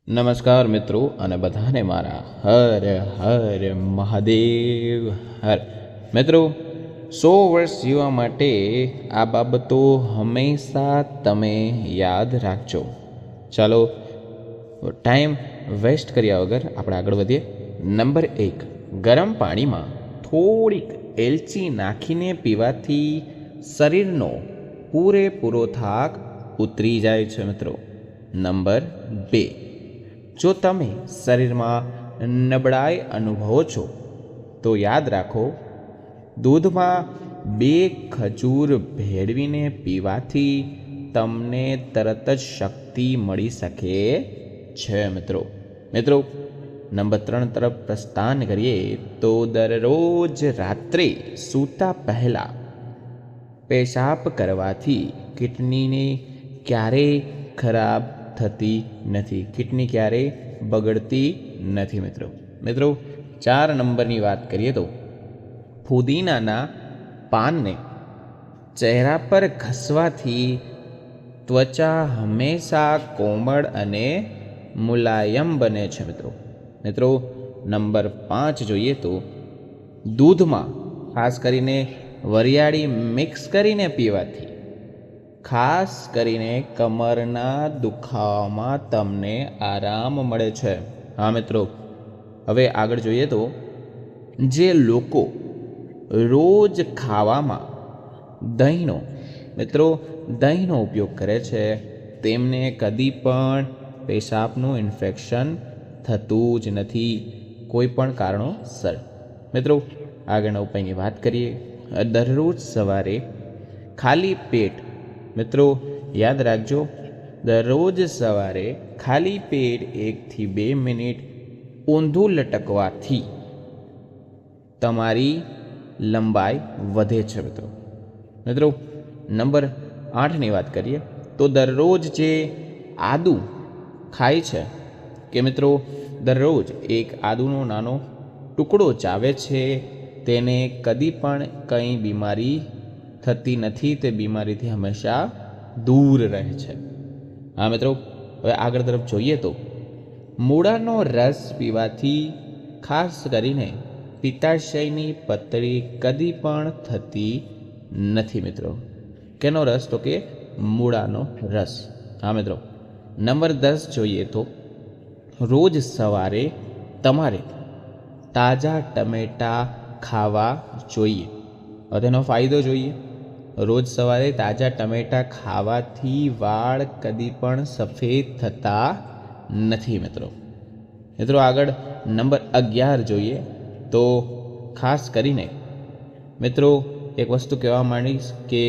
નમસ્કાર મિત્રો અને બધાને મારા હર હર મહાદેવ હર. મિત્રો 100 વર્ષ જીવવા માટે આ બાબતો હંમેશા તમે યાદ રાખજો. ચાલો ટાઈમ વેસ્ટ કર્યા વગર આપણે આગળ વધીએ. નંબર 1, ગરમ પાણીમાં થોડીક એલચી નાખીને પીવાથી શરીરનો પૂરેપૂરો થાક ઉતરી જાય છે મિત્રો. નંબર 2, જો તમે શરીરમાં નબળાઈ અનુભવો છો તો યાદ રાખો, દૂધમાં 2 ખજૂર ભેળવીને પીવાથી તમને તરત જ શક્તિ મળી શકે છે મિત્રો. નંબર 3 તરફ પ્રસ્થાન કરીએ તો દરરોજ રાત્રે સૂતા પહેલાં પેશાબ કરવાથી કિડનીને ક્યારેય ખરાબ થતી નથી, કિડની ક્યારેય બગડતી નથી મિત્રો. 4 નંબરની વાત કરીએ તો ફુદીનાના પાનને ચહેરા પર ઘસવાથી ત્વચા હંમેશા કોમળ અને મુલાયમ બને છે મિત્રો. નંબર 5 જોઈએ તો દૂધમાં ખાસ કરીને વરિયાળી મિક્સ કરીને પીવાથી ખાસ કરીને કમરના દુખાવામાં તમને આરામ મળે છે. હા મિત્રો, હવે આગળ જોઈએ તો જે લોકો રોજ ખાવામાં દહીંનો ઉપયોગ કરે છે તેમને કદી પણ પેશાબનું ઇન્ફેક્શન થતું જ નથી, કોઈ પણ કારણોસર. આગળના ઉપાયની વાત કરીએ. દરરોજ સવારે ખાલી પેટ, યાદ રાખજો, દરરોજ સવારે ખાલી પેટ 1 થી 2 મિનિટ ઊંધું લટકવાથી તમારી લંબાઈ વધે છે મિત્રો. નંબર 8ની વાત કરીએ તો દરરોજ જે આદુ ખાય છે કે મિત્રો દરરોજ એક આદુનો નાનો ટુકડો ચાવે છે તેને કદી પણ કંઈ બીમારી થતી નથી, તે બીમારીથી હંમેશા દૂર રહે છે. હા મિત્રો, હવે આગળ તરફ જોઈએ તો મૂળાનો રસ પીવાથી ખાસ કરીને પિત્તાશયની પથરી કદી પણ થતી નથી મિત્રો. કેનો રસ? તો કે મૂળાનો રસ. હા મિત્રો, નંબર 10 જોઈએ તો રોજ સવારે તમારે તાજા ટમેટાં ખાવા જોઈએ. તેનો ફાયદો જોઈએ. રોજ સવારે તાજા ટમેટાં ખાવાથી વાળ કદી પણ સફેદ થતા નથી મિત્રો. આગળ નંબર 11 જોઈએ તો ખાસ કરીને મિત્રો એક વસ્તુ કહેવા માંડીશ કે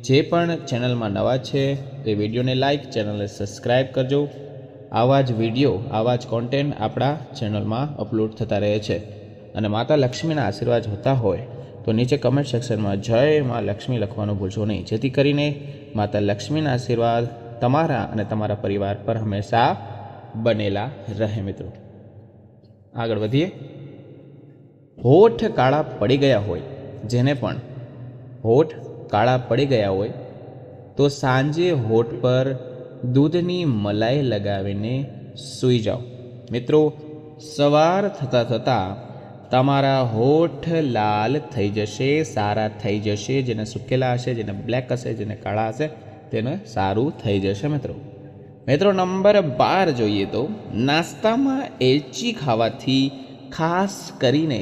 જે પણ ચેનલમાં નવા છે તે વિડીયોને લાઈક, ચેનલને સબસ્ક્રાઈબ કરજો. આવા જ વિડીયો, આવા જ કોન્ટેન્ટ આપણા ચેનલમાં અપલોડ થતા રહે છે. અને માતા લક્ષ્મીના આશીર્વાદ હોતા હોય તો નીચે કમેન્ટ સેક્શનમાં જય મા લક્ષ્મી લખવાનું ભૂલશો નહીં, જેથી કરીને માતા લક્ષ્મીના આશીર્વાદ તમારા અને તમારા પરિવાર પર હંમેશા બનેલા રહે મિત્રો. આગળ વધીએ. હોઠ કાળા પડી ગયા હોય, જેને પણ હોઠ કાળા પડી ગયા હોય તો સાંજે હોઠ પર દૂધની મલાઈ લગાવીને સૂઈ જાઓ મિત્રો. સવાર થતાં તમારા હોઠ લાલ થઈ જશે, સારા થઈ જશે. જેને સુકેલા હશે, જેને બ્લેક હશે, જેને કાળા હશે તેને સારું થઈ જશે મિત્રો. નંબર 12 જોઈએ તો નાસ્તામાં એલચી ખાવાથી ખાસ કરીને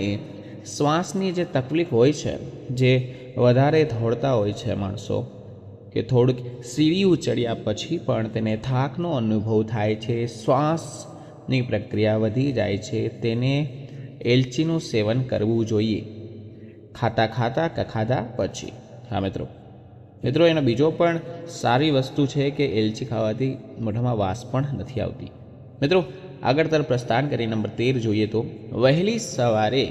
શ્વાસની જે તકલીફ હોય છે, જે વધારે દોડતા હોય છે માણસો, કે થોડુંક સીડીઓ ચડ્યા પછી પણ તેને થાકનો અનુભવ થાય છે, શ્વાસની પ્રક્રિયા વધી જાય છે, તેને એલચીનું સેવન કરવું જોઈએ ખાધા પછી. હા મિત્રો, એનો બીજો પણ સારી વસ્તુ છે કે એલચી ખાવાથી મોઢામાં વાસ પણ નથી આવતી મિત્રો. આગળ તરફ પ્રસ્થાન કરી નંબર 13 જોઈએ તો વહેલી સવારે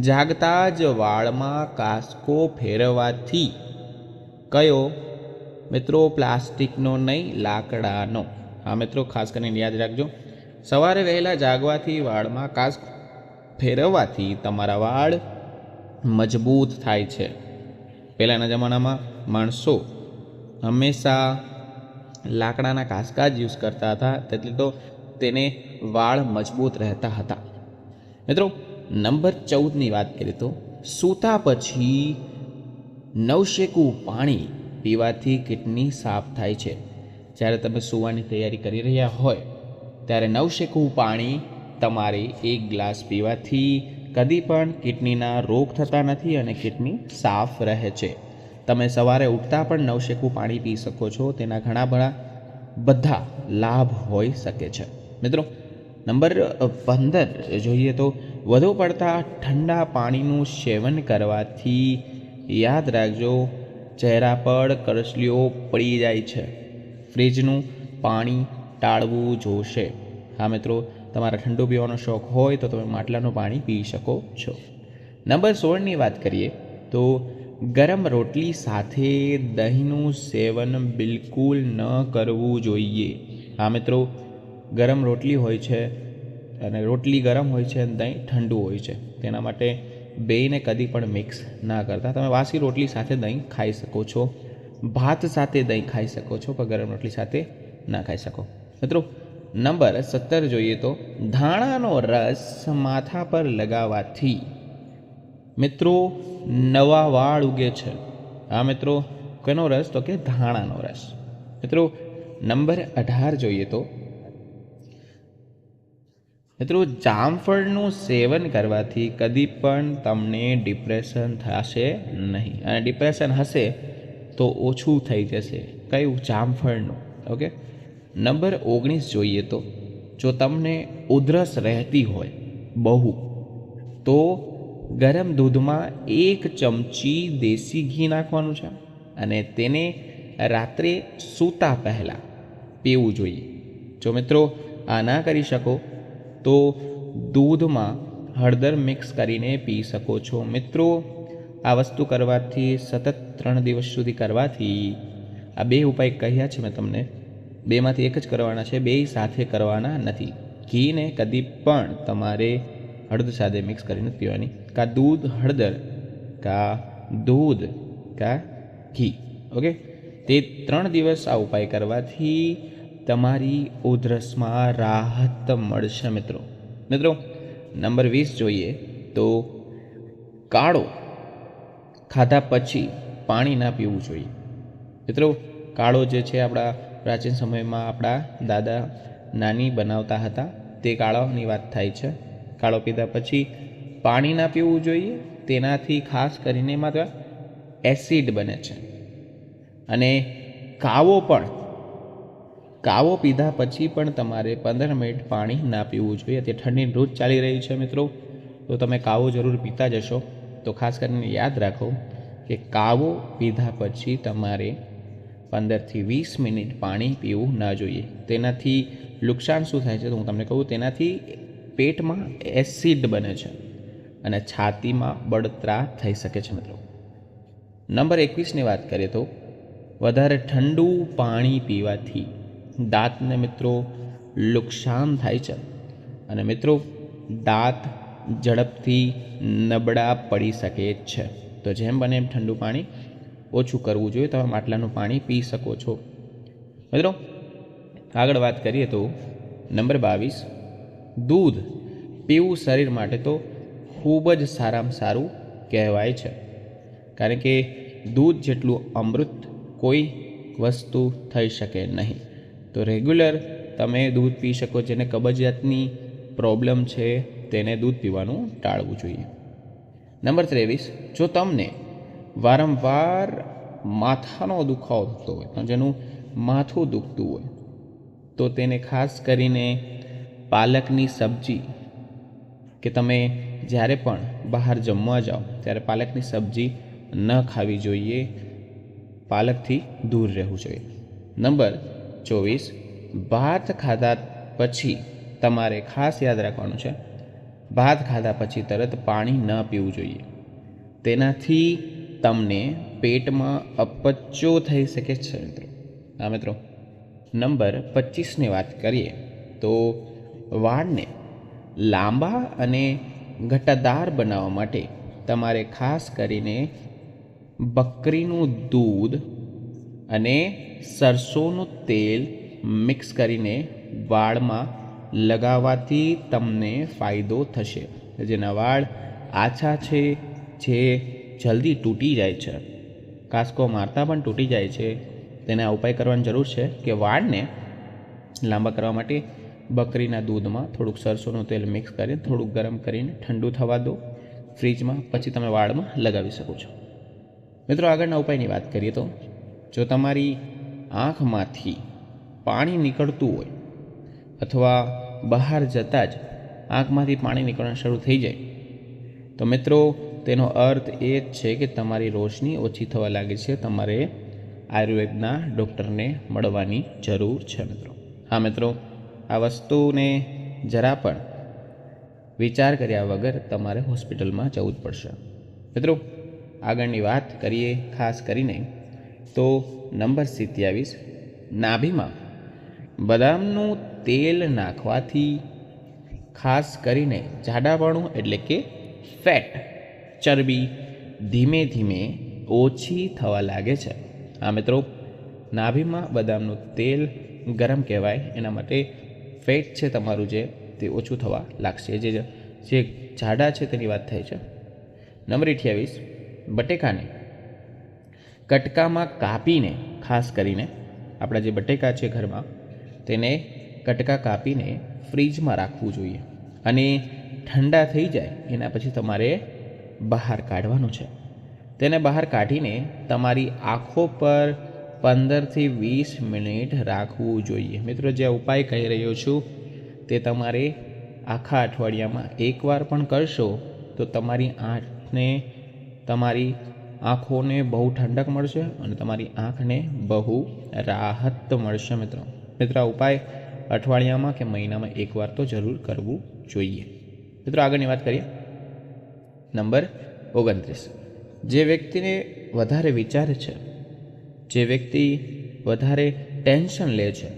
જાગતા જ વાળમાં કાંસકો ફેરવવાથી, કયો મિત્રો? પ્લાસ્ટિકનો નહીં, લાકડાનો. હા મિત્રો, ખાસ કરીને યાદ રાખજો, સવારે વહેલા જાગવાથી વાળમાં કાંસકો ફેરવવાથી તમારા વાળ મજબૂત થાય છે. પહેલાંના જમાનામાં માણસો હંમેશા લાકડાના કાંસકા જ યુઝ કરતા હતા, તેટલી તો તેને વાળ મજબૂત રહેતા હતા. મિત્રો નંબર 14ની વાત કરીએ તો સૂતા પછી નવશેકું પાણી પીવાથી કિડની સાફ થાય છે. જ્યારે તમે સૂવાની તૈયારી કરી રહ્યા હોય ત્યારે નવશેકું પાણી તમારે 1 ગ્લાસ પીવાથી કદી પણ કિડનીના રોગ થતા નથી અને કિડની સાફ રહે છે. તમે સવારે ઉઠતા પણ નવશેકું પાણી પી શકો છો. તેના ઘણા બધા લાભ હોઈ શકે છે. મિત્રો નંબર 15 જોઈએ તો વધુ પડતા ઠંડા પાણીનું સેવન કરવાથી યાદ રાખજો ચહેરા પર કરચલીઓ પડી જાય છે. ફ્રીજનું પાણી ટાળવું જોશે. હા મિત્રો, તમારા ઠંડુ પીવાનો શોખ હોય તો તમે માટલાનું પાણી પી શકો છો. નંબર 16ની વાત કરીએ તો ગરમ રોટલી સાથે દહીંનું સેવન બિલકુલ ન કરવું જોઈએ. હા મિત્રો, ગરમ રોટલી હોય છે અને રોટલી ગરમ હોય છે અને દહીં ઠંડુ હોય છે. તેના માટે બેયને કદી પણ મિક્સ ના કરતા. તમે વાસી રોટલી સાથે દહીં ખાઈ શકો છો, ભાત સાથે દહીં ખાઈ શકો છો, પણ ગરમ રોટલી સાથે ના ખાઈ શકો. મિત્રો નંબર 17 જોઈએ તો ધાણાનો રસ માથા પર લગાવવાથી મિત્રો નવા વાળ ઉગે છે. હા મિત્રો, કોનો રસ? તો કે ધાણાનો રસ. મિત્રો નંબર 18 જોઈએ તો મિત્રો જામફળનું સેવન કરવાથી કદી પણ તમને ડિપ્રેશન થશે નહીં, અને ડિપ્રેશન હશે તો ઓછું થઈ જશે. કયું? જામફળનું. ઓકે. નંબર 19 જોઈએ તો જો તમને ઉધરસ રહેતી હોય બહુ તો ગરમ દૂધમાં 1 ચમચી દેશી ઘી નાખવાનું છે અને તેને રાત્રે સૂતા પહેલાં પીવું જોઈએ. જો મિત્રો આ ના કરી શકો તો દૂધમાં હળદર મિક્સ કરીને પી શકો છો. મિત્રો આ વસ્તુ કરવાથી સતત 3 દિવસ સુધી કરવાથી, આ 2 ઉપાય કહ્યા છે મેં તમને, 2માંથી એક જ કરવાના છે, 2 સાથે કરવાના નથી. ઘીને કદી પણ તમારે હળદર સાથે મિક્સ કરીને પીવાની. કા દૂધ હળદર, કા દૂધ કા ઘી. ઓકે. તે 3 દિવસ આ ઉપાય કરવાથી તમારી ઉધરસમાં રાહત મળશે. મિત્રો નંબર 20 જોઈએ તો કાળો ખાધા પછી પાણી ના પીવું જોઈએ. મિત્રો કાળો જે છે આપણા પ્રાચીન સમયમાં આપણા દાદા નાની બનાવતા હતા, તે કાળાની વાત થાય છે. કાળો પીધા પછી પાણી ના પીવું જોઈએ. તેનાથી ખાસ કરીને માત્ર એસિડ બને છે. અને કાવો પીધા પછી પણ તમારે 15 મિનિટ પાણી ના પીવું જોઈએ. તે ઠંડીની ઋતુ ચાલી રહી છે મિત્રો, તો તમે કાવો જરૂર પીતા જશો. તો ખાસ કરીને યાદ રાખો કે કાવો પીધા પછી તમારે 15થી 20 મિનિટ પાણી પીવું ના જોઈએ. તેનાથી નુકસાન શું થાય છે તો હું તમને કહું. તેનાથી પેટમાં એસિડ બને છે અને છાતીમાં બળતરા થઈ શકે છે. મિત્રો નંબર 21ની વાત કરીએ તો વધારે ઠંડુ પાણી પીવાથી દાંતને મિત્રો નુકસાન થાય છે અને મિત્રો દાંત ઝડપથી નબળા પડી શકે છે. તો જેમ બને એમ ઠંડુ પાણી ઓછું કરવું જોઈએ. તમે માટલાનું પાણી પી શકો છો. મિત્રો આગળ વાત કરીએ તો નંબર 22 દૂધ પીવું શરીર માટે તો ખૂબ જ સારામાં સારું કહેવાય છે. કારણ કે દૂધ જેટલું અમૃત કોઈ વસ્તુ થઈ શકે નહીં. તો રેગ્યુલર તમે દૂધ પી શકો. જેને કબજિયાતની પ્રોબ્લેમ છે તેને દૂધ પીવાનું ટાળવું જોઈએ. નંબર 23 જો તમને વારંવાર માથાનો દુખાવો થતો હોય, જેનું માથું દુખતું હોય, તો તેને ખાસ કરીને પાલકની સબ્જી, કે તમે જ્યારે પણ બહાર જમવા જાઓ ત્યારે પાલકની સબ્જી ન ખાવી જોઈએ. પાલકથી દૂર રહેવું જોઈએ. નંબર 24 ભાત ખાધા પછી તમારે ખાસ યાદ રાખવાનું છે, ભાત ખાધા પછી તરત પાણી ન પીવું જોઈએ. તેનાથી તમને પેટમાં અપચો થઈ શકે છે. મિત્રો નંબર 25ની વાત કરીએ તો વાળને લાંબા અને ઘટાદાર બનાવવા માટે તમારે ખાસ કરીને બકરીનું દૂધ અને સરસોનું તેલ મિક્સ કરીને વાળમાં લગાવવાથી તમને ફાયદો થશે. જેના વાળ આછા છે, જે જલ્દી તૂટી જાય છે, કાસ્કો મારતા પણ તૂટી જાય છે, તેને આ ઉપાય કરવાની જરૂર છે કે વાળને લાંબા કરવા માટે બકરીના દૂધમાં થોડુંક સરસોનું તેલ મિક્સ કરીને થોડુંક ગરમ કરીને ઠંડુ થવા દો ફ્રીજમાં, પછી તમે વાળમાં લગાવી શકો છો. મિત્રો, આગળના ઉપાયની વાત કરીએ તો જો તમારી આંખમાંથી પાણી નીકળતું હોય અથવા બહાર જતાં જ આંખમાંથી પાણી નીકળવાનું શરૂ થઈ જાય તો મિત્રો તેનો અર્થ એ જ છે કે તમારી રોશની ઓછી થવા લાગી છે. તમારે આયુર્વેદના ડૉક્ટરને મળવાની જરૂર છે મિત્રો. હા મિત્રો, આ વસ્તુને જરા પણ વિચાર કર્યા વગર તમારે હોસ્પિટલમાં જવું જ પડશે. મિત્રો, આગળની વાત કરીએ ખાસ કરીને તો નંબર 27, નાભીમાં બદામનું તેલ નાખવાથી ખાસ કરીને જાડાપણું એટલે કે ફેટ, ચરબી ધીમે ધીમે ઓછી થવા લાગે છે. આ મિત્રો, નાભીમાં બદામનું તેલ ગરમ કહેવાય, એના માટે ફેટ છે તમારું જે તે ઓછું થવા લાગશે. જે જાડા છે તેની વાત થાય છે. નંબર 28, બટેકાને કટકામાં કાપીને, ખાસ કરીને આપણા જે બટેકા છે ઘરમાં તેને કટકા કાપીને ફ્રીજમાં રાખવું જોઈએ અને ઠંડા થઈ જાય એના પછી તમારે બહાર કાઢવાનું છે. તેને બહાર કાઢીને તમારી આંખો પર 15થી 20 મિનિટ રાખવું જોઈએ. મિત્રો, જે ઉપાય કહી રહ્યો છું તે તમારે આખા અઠવાડિયામાં એકવાર પણ કરશો તો તમારી આંખોને બહુ ઠંડક મળશે અને તમારી આંખને બહુ રાહત મળશે. મિત્રો, આ ઉપાય અઠવાડિયામાં કે મહિનામાં એકવાર તો જરૂર કરવું જોઈએ. મિત્રો, આગળની વાત કરીએ. નંબર 29, જે વ્યક્તિને વધારે વિચારે છે, જે વ્યક્તિ વધારે ટેન્શન લે છે,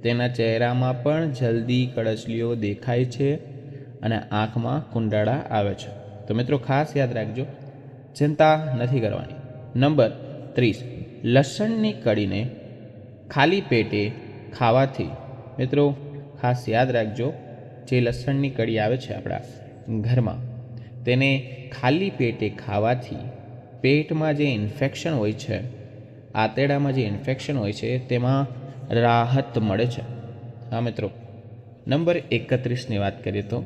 તેના ચહેરામાં પણ જલ્દી કળચલીઓ દેખાય છે અને આંખમાં કુંડાળા આવે છે. તો મિત્રો, ખાસ યાદ રાખજો, ચિંતા નથી કરવાની. નંબર 30, લસણની કળીને ખાલી પેટે ખાવાથી, મિત્રો ખાસ યાદ રાખજો, જે લસણની કળી આવે છે આપણા ઘરમાં તેને ખાલી પેટે ખાવાથી પેટમાં જે ઇન્ફેક્શન હોય છે, આંતરડામાં જે ઇન્ફેક્શન હોય છે તેમાં રાહત મળે છે. હા મિત્રો, નંબર 31ની વાત કરીએ તો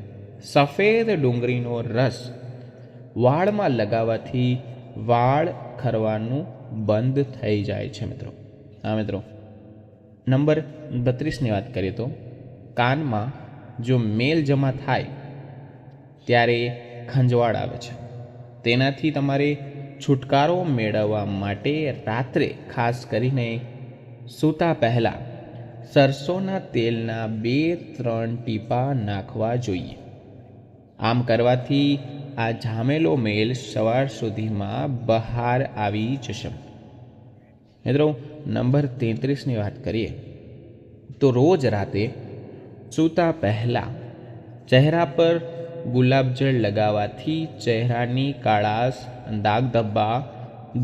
સફેદ ડુંગળીનો રસ વાળમાં લગાવવાથી વાળ ખરવાનું બંધ થઈ જાય છે મિત્રો. હા મિત્રો, નંબર 32ની વાત કરીએ તો કાનમાં જો મેલ જમા થાય ત્યારે ખંજવાળ આવે છે, તેનાથી તમારે છુટકારો મેળવવા માટે રાત્રે ખાસ કરીને સૂતા પહેલાં સરસોના તેલના 2-3 ટીપા નાખવા જોઈએ. આમ કરવાથી આ જામેલો મેલ સવાર સુધીમાં બહાર આવી જશે. મિત્રો, નંબર 33ની વાત કરીએ તો રોજ રાતે સૂતા પહેલાં ચહેરા પર ગુલાબજળ લગાવવાથી ચહેરાની કાળાશ, દાગ ધબ્બા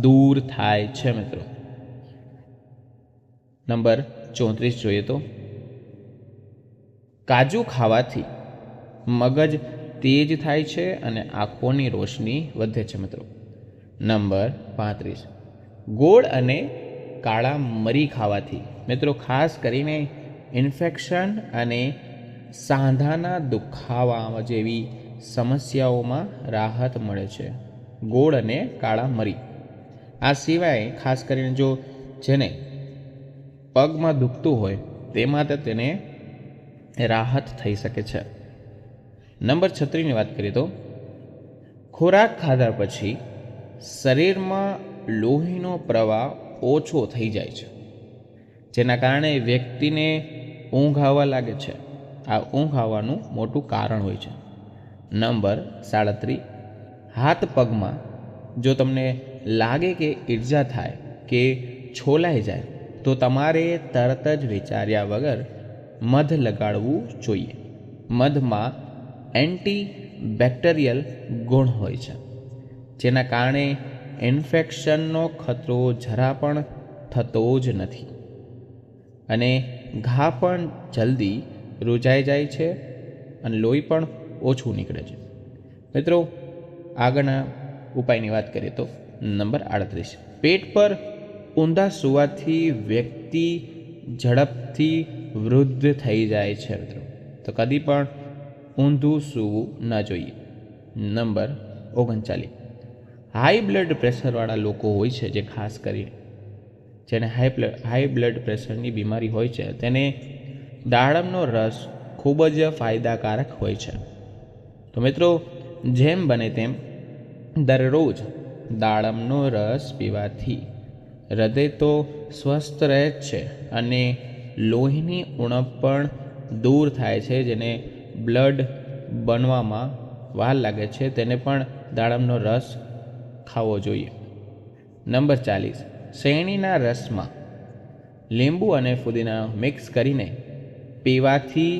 દૂર થાય છે મિત્રો. નંબર 34 જોઈએ તો કાજુ ખાવાથી મગજ તેજ થાય છે અને આંખોની રોશની વધે છે મિત્રો. નંબર 35, ગોળ અને કાળા મરી ખાવાથી મિત્રો ખાસ કરીને ઇન્ફેક્શન અને સાંધાના દુખાવા જેવી સમસ્યાઓમાં રાહત મળે છે. ગોળ અને કાળા મરી. આ સિવાય ખાસ કરીને જો જેને પગમાં દુખતું હોય તે માટે તેને રાહત થઈ શકે છે. નંબર 36ની વાત કરીએ તો ખોરાક ખાધા પછી શરીરમાં લોહીનો પ્રવાહ ઓછો થઈ જાય છે, જેના કારણે વ્યક્તિને ઊંઘ આવવા લાગે છે. આ ઊંઘ આવવાનું મોટું કારણ હોય છે. નંબર 37, હાથ પગમાં જો તમને લાગે કે ઈજા થાય કે છોલાઈ જાય તો તમારે તરત જ વિચાર્યા વગર મધ લગાડવું જોઈએ. મધમાં એન્ટીબેક્ટેરિયલ ગુણ હોય છે, જેના કારણે ઇન્ફેક્શનનો ખતરો જરા પણ થતો જ નથી અને ઘા પણ જલ્દી રૂજાઈ જાય છે અને લોહી પણ ઓછું નીકળે છે. મિત્રો આગળના ઉપાયની વાત કરીએ તો નંબર 38, પેટ પર ઊંધા સૂવાથી વ્યક્તિ ઝડપથી વૃદ્ધ થઈ જાય છે. મિત્રો તો કદી પણ ઊંધું સૂવું ન જોઈએ. નંબર 39, હાઈ બ્લડ પ્રેશરવાળા લોકો હોય છે, જે ખાસ કરી જેને હાઈ બ્લડ પ્રેશરની બીમારી હોય છે, તેને દાડમનો રસ ખૂબ જ ફાયદાકારક હોય છે. તો મિત્રો જેમ બને તેમ દરરોજ દાડમનો રસ પીવાથી હૃદય તો સ્વસ્થ રહે જ છે અને લોહીની ઉણપ પણ દૂર થાય છે. જેને બ્લડ બનવામાં વાર લાગે છે તેને પણ દાડમનો રસ ખાવો જોઈએ. નંબર 40, શેરડીના રસમાં લીંબુ અને ફુદીના મિક્સ કરીને પીવાથી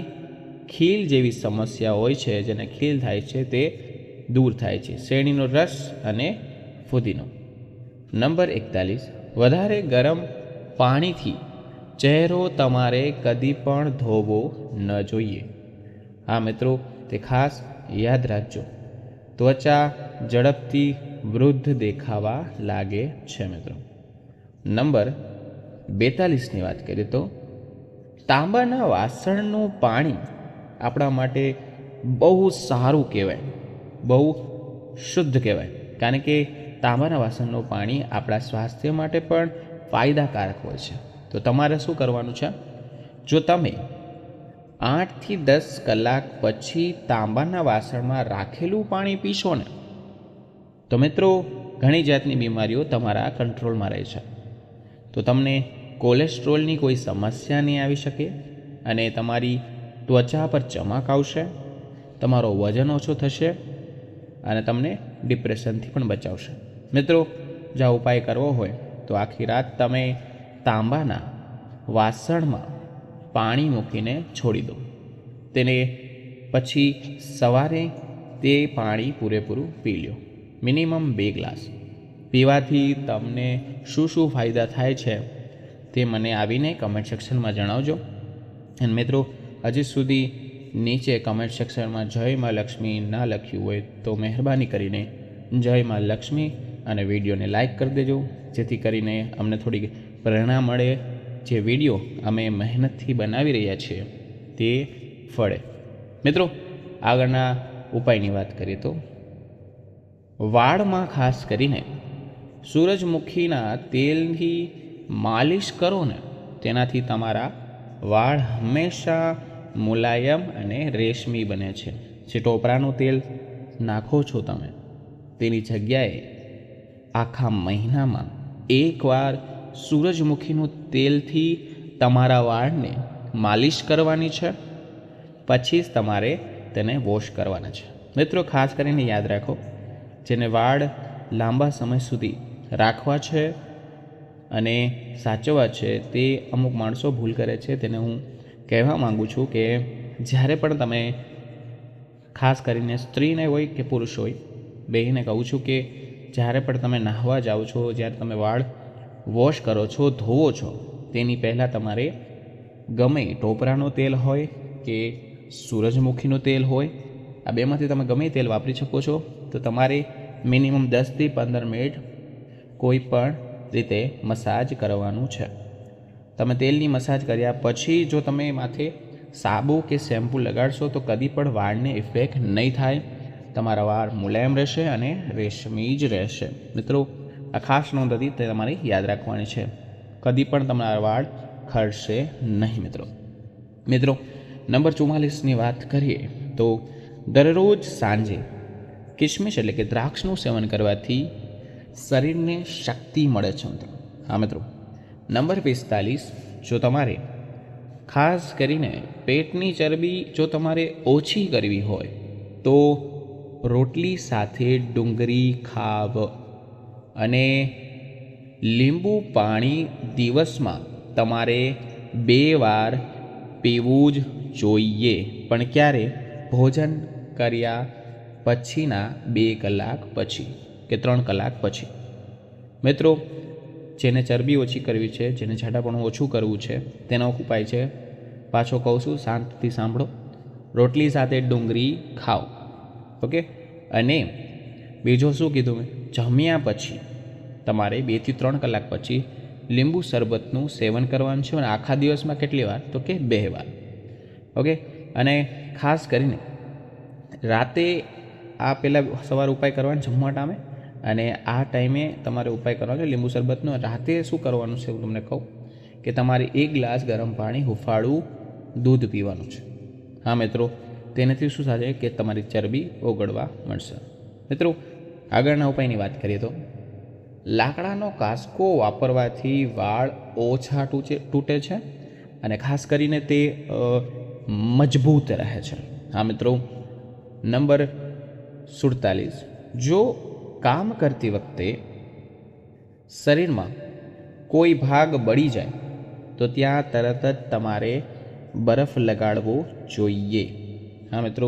ખીલ જેવી સમસ્યા હોય છે, જેને ખીલ થાય છે તે દૂર થાય છે. શેરડીનો રસ અને ફુદીનો. નંબર 41, વધારે ગરમ પાણીથી ચહેરો તમારે કદી પણ ધોવો ન જોઈએ. હા મિત્રો, તે ખાસ યાદ રાખજો. ત્વચા ઝડપથી વૃદ્ધ દેખાવા લાગે છે. મિત્રો નંબર 42ની વાત કરીએ તો તાંબાના વાસણનું પાણી આપણા માટે બહુ સારું કહેવાય, બહુ શુદ્ધ કહેવાય, કારણ કે તાંબાના વાસણનું પાણી આપણા સ્વાસ્થ્ય માટે પણ ફાયદાકારક હોય છે. તો તમારે શું કરવાનું છે? જો તમે 8 થી 10 કલાક પછી તાંબાના વાસણમાં રાખેલું પાણી પીશો ને, તો મિત્રો ઘણી જાતની બીમારીઓ તમારા કંટ્રોલમાં રહે છે. તો તમને કોલેસ્ટ્રોલની કોઈ સમસ્યા નહીં આવી શકે અને તમારી ત્વચા પર ચમક આવશે, તમારો વજન ઓછો થશે અને તમને ડિપ્રેશનથી પણ બચાવશે. મિત્રો જો આ ઉપાય કરવો હોય તો આખી રાત તમે તાંબાના વાસણમાં પાણી મૂકીને છોડી દો. તેને પછી સવારે તે પાણી પૂરેપૂરું પી લો, મિનિમમ 2 ગ્લાસ. પીવાથી તમને શું શું ફાયદા થાય છે તે મને આવીને કમેન્ટ સેક્શનમાં જણાવજો. અને મિત્રો હજી સુધી નીચે કમેન્ટ સેક્શનમાં જય મા લક્ષ્મી ના લખ્યું હોય તો મહેરબાની કરીને જય મા લક્ષ્મી અને વિડીયોને લાઈક કરી દેજો, જેથી કરીને અમને થોડી પ્રેરણા મળે. જે વિડીયો અમે મહેનતથી બનાવી રહ્યા છીએ તે ફળે. મિત્રો આગળના ઉપાયની વાત કરીએ તો વાળમાં ખાસ કરીને સૂરજમુખીના તેલથી માલિશ કરો ને, તેનાથી તમારા વાળ હંમેશા મુલાયમ અને રેશમી બને છે. જે ટોપરાનું તેલ નાખો છો તમે, તેની જગ્યાએ આખા મહિનામાં એકવાર સૂરજમુખીનું તેલથી તમારા વાળને માલિશ કરવાની છે, પછી જ તમારે તેને વોશ કરવાના છે. મિત્રો ખાસ કરીને યાદ રાખો, જેને વાળ લાંબા સમય સુધી રાખવા છે અને સાચવવા છે, તે અમુક માણસો ભૂલ કરે છે. તેને હું કહેવા માગું છું કે જ્યારે પણ તમે, ખાસ કરીને સ્ત્રીને હોય કે પુરુષ હોય, બેયને કહું છું કે જ્યારે પણ તમે નાહવા જાઓ છો, જ્યારે તમે વાળ વોશ કરો છો, ધોવો છો, તેની પહેલાં તમારે ગમે ટોપરાનું તેલ હોય કે સૂરજમુખીનું તેલ હોય, આ બેમાંથી તમે ગમે તેલ વાપરી શકો છો. તો તમારે મિનિમમ 10 થી 15 મિનિટ કોઈ પણ રીતે મસાજ કરવાનું છે. તમે તેલની મસાજ કર્યા પછી જો તમે માથે સાબુ કે શેમ્પૂ લગાડશો તો કદી પણ વાળને ઇફેક્ટ નહીં થાય. તમારા વાળ મુલાયમ રહેશે અને રેશમી જ રહેશે. મિત્રો આ ખાસ નોંધ હતી, તે તમારે યાદ રાખવાની છે. કદી પણ તમારા વાળ ખરશે નહીં. મિત્રો નંબર 44ની વાત કરીએ તો દરરોજ સાંજે કિશમિશ એટલે કે દ્રાક્ષનું સેવન કરવાથી શરીરને શક્તિ મળે છે. હા મિત્રો. નંબર 45, જો તમારે ખાસ કરીને પેટની ચરબી જો તમારે ઓછી કરવી હોય તો રોટલી સાથે ડુંગળી ખાવ અને લીંબુ પાણી દિવસમાં તમારે 2 વાર પીવું જ જોઈએ. પણ ક્યારે? ભોજન કર્યા પછીના 2 કલાક પછી કે 3 કલાક પછી. મિત્રો જેને ચરબી ઓછી કરવી છે, જેને જાડાપણું ઓછું કરવું છે, તેનો ઉપાય છે પાછો કહું છું, શાંતિથી સાંભળો. રોટલી સાથે ડુંગળી ખાઓ. ઓકે. અને બીજું શું કીધું મેં? જમ્યા પછી તમારે 2 થી 3 કલાક પછી લીંબુ શરબતનું સેવન કરવાનું છે. અને આખા દિવસમાં કેટલી વાર? તો કે 2 વાર. ઓકે. અને ખાસ કરીને રાતે આ પહેલાં સવારે ઉપાય કરવાનો જમવા ટાઈમે, અને આ ટાઈમે તમારે ઉપાય કરવાનો છે લીંબુ શરબતનો. રાતે શું કરવાનું છે હું તમને કહું કે તમારે 1 ગ્લાસ ગરમ પાણી હુંફાળું દૂધ પીવાનું છે. હા મિત્રો, તેનાથી શું થશે કે તમારી ચરબી ઓગળવા મળશે. મિત્રો, આગળના ઉપાયની વાત કરીએ તો લાકડાનો કાસ્કો વાપરવાથી વાળ ઓછા તૂટે છે અને ખાસ કરીને તે મજબૂત રહે છે. હા મિત્રો, નંબર 47, જો કામ કરતી વખતે શરીરમાં કોઈ ભાગ બળી જાય તો ત્યાં તરત જ તમારે બરફ લગાડવો જોઈએ. હા મિત્રો,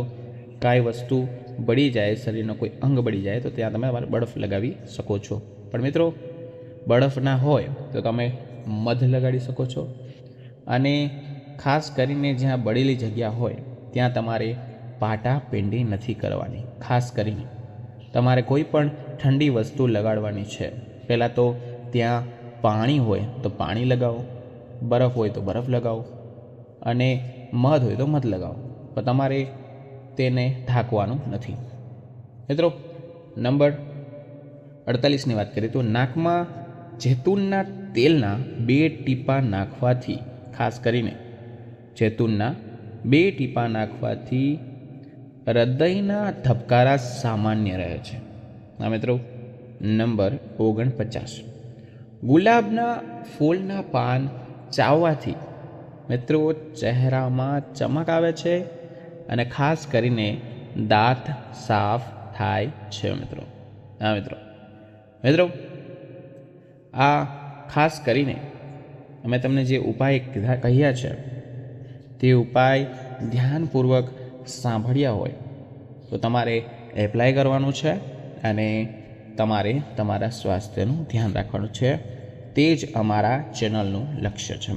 કાંઈ વસ્તુ બળી જાય, શરીરનો કોઈ અંગ બળી જાય તો ત્યાં તમે બરફ લગાવી શકો છો. પણ મિત્રો, બરફ ના હોય તો તમે મધ લગાડી શકો છો. અને ખાસ કરીને જ્યાં બળેલી જગ્યા હોય ત્યાં તમારે પાટાપિંડી નથી કરવાની. ખાસ કરીને તમારે કોઈ પણ ઠંડી વસ્તુ લગાડવાની છે. પહેલાં તો ત્યાં પાણી હોય તો પાણી લગાવો, બરફ હોય તો બરફ લગાવો, અને મધ હોય તો મધ લગાવો, પણ તમારે તેને ઢાંકવાનું નથી. મિત્રો, નંબર 48ની વાત કરીએ તો નાકમાં જૈતુનના તેલના 2 ટીપા નાખવાથી, ખાસ કરીને જૈતુનના 2 ટીપા નાખવાથી હૃદયના ધબકારા સામાન્ય રહે છે. હા મિત્રો, નંબર 49, ગુલાબના ફૂલના પાન ચાવવાથી મિત્રો ચહેરામાં ચમક આવે છે અને ખાસ કરીને દાંત સાફ થાય છે મિત્રો. હા મિત્રો, આ ખાસ કરીને અમે તમને જે ઉપાય કહ્યા છે તે ઉપાય ધ્યાનપૂર્વક સાંભળ્યા હોય તો તમારે એપ્લાય કરવાનું છે અને તમારે તમારા સ્વાસ્થ્યનું ધ્યાન રાખવાનું છે. તે જ અમારા ચેનલનું લક્ષ્ય છે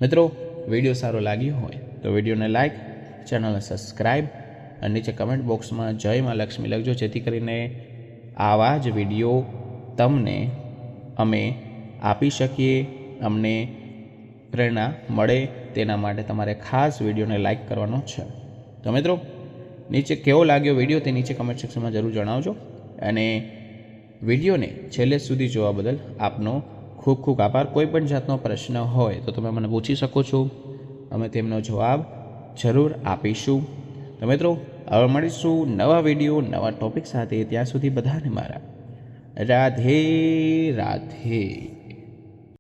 મિત્રો, વિડીયો સારો લાગ્યો હોય તો વિડીયોને લાઈક, ચેનલને સબસ્ક્રાઈબ અને નીચે કમેન્ટ બોક્સમાં જય મા લક્ષ્મી લખજો, જેથી કરીને આવા જ વિડીયો તમને અમે આપી શકીએ, અમને પ્રેરણા મળે. તેના માટે તમારે ખાસ વિડીયોને લાઈક કરવાનો છે. તો મિત્રો, નીચે કેવો લાગ્યો વિડીયો તે નીચે કમેન્ટ સેક્શનમાં જરૂર જણાવજો. અને વિડીયોને છેલ્લે સુધી જોવા બદલ આપનો ખૂબ ખૂબ આભાર. કોઈ પણ જાતનો પ્રશ્ન હોય તો તમે મને પૂછી શકો છો, અમે તેમનો જવાબ જરૂર આપીશું. તો મિત્રો, હવે મળીશું નવા વિડીયો નવા ટૉપિક સાથે. ત્યાં સુધી બધાને મારા રાધે રાધે.